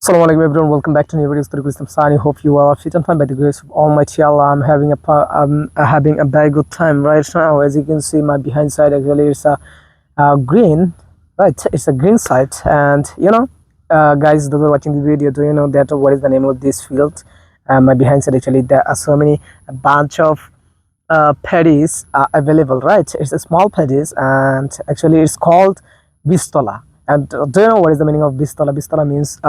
Assalamu alaikum everyone, welcome back to new videos. Sani. Hope you all are fit and fine by the grace of Almighty Allah. I'm having a very good time right now. As you can see, my behind side actually is a green, right? It's a green side, and guys, those are watching the video, do you know that what is the name of this field? My behind side actually there are so many a bunch of paddies are available, right? It's a small paddies, and actually it's called bistola. And do you know what is the meaning of bistola? Bistola means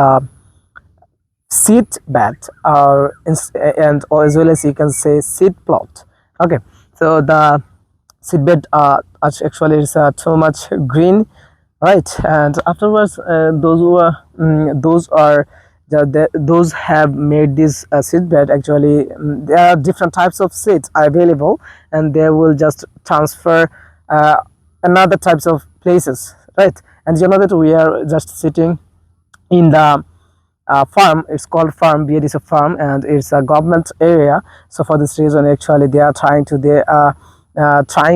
seed bed, or as well as you can say seed plot. Okay, so the seed bed actually is too much green, right? And afterwards those have made this seed bed. Actually, there are different types of seeds available, and they will just transfer another types of places, right? And you know that we are just sitting in the farm. It's called farm. It is a farm, and it's a government area. So for this reason, actually, they are trying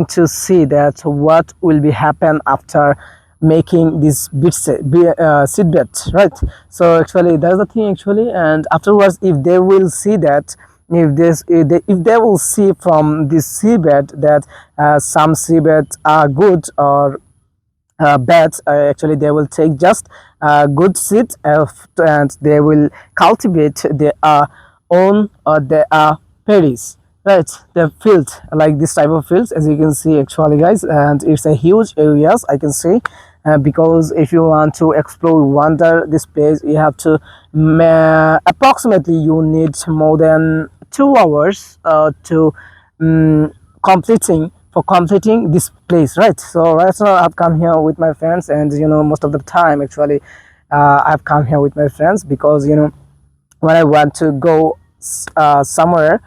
to see that what will be happen after making this seed bed, right? So actually, that's the thing actually. And afterwards, if they will see that, if they will see from this seabed that some seabeds are good or bad, actually they will take just good seed, and they will cultivate their own their paddies, right? The field, like this type of fields, as you can see actually guys, and it's a huge areas I can see. Because if you want to explore wonder this place, you have to approximately you need more than 2 hours to completing this place, right? So right now I've come here with my friends, and most of the time actually I've come here with my friends because when I want to go somewhere,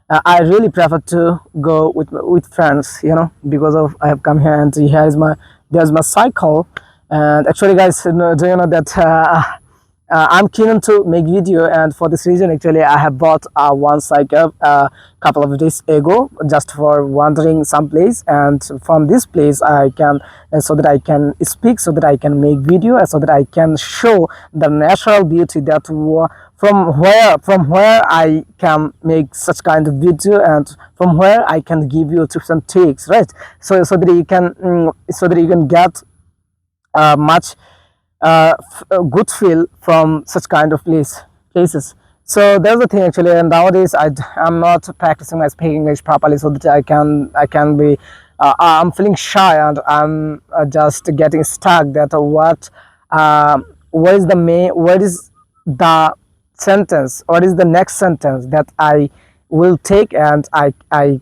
I really prefer to go with friends, because of I have come here, and there's my cycle. And actually guys, do you know that I'm keen to make video, and for this reason actually I have bought one cycle a couple of days ago, just for wandering someplace. And from this place I can so that I can speak, so that I can make video, and so that I can show the natural beauty that from where I can make such kind of video, and from where I can give you tips and tricks, right? So that you can get much good feel from such kind of places. So that's the thing actually. And nowadays I'm not practicing my speaking English properly, so that I can be I'm feeling shy, and I'm just getting stuck that what is the sentence, what is the next sentence that I will take, and I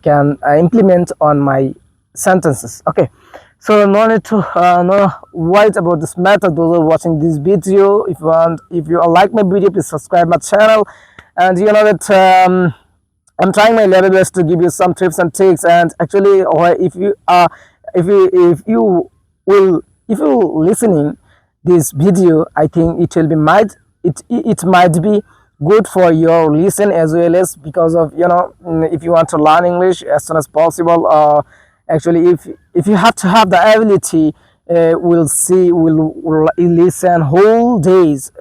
can implement on my sentences. Okay, so no need to no worry about this matter. Those are watching this video, if you like my video, please subscribe my channel. And you know that I'm trying my level best to give you some tips and tricks. And actually, or if you listening this video, I think it might be good for your listen as well as, because of if you want to learn English as soon as possible. Actually, if you have to have the ability, will listen whole days,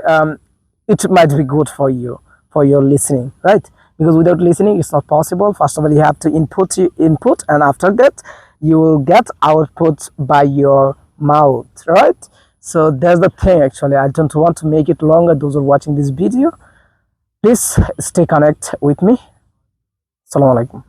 it might be good for you, for your listening, right? Because without listening it's not possible. First of all, you have to input, and after that you will get output by your mouth, right? So that's the thing actually. I don't want to make it longer. Those who are watching this video, please stay connected with me. Assalamu alaikum.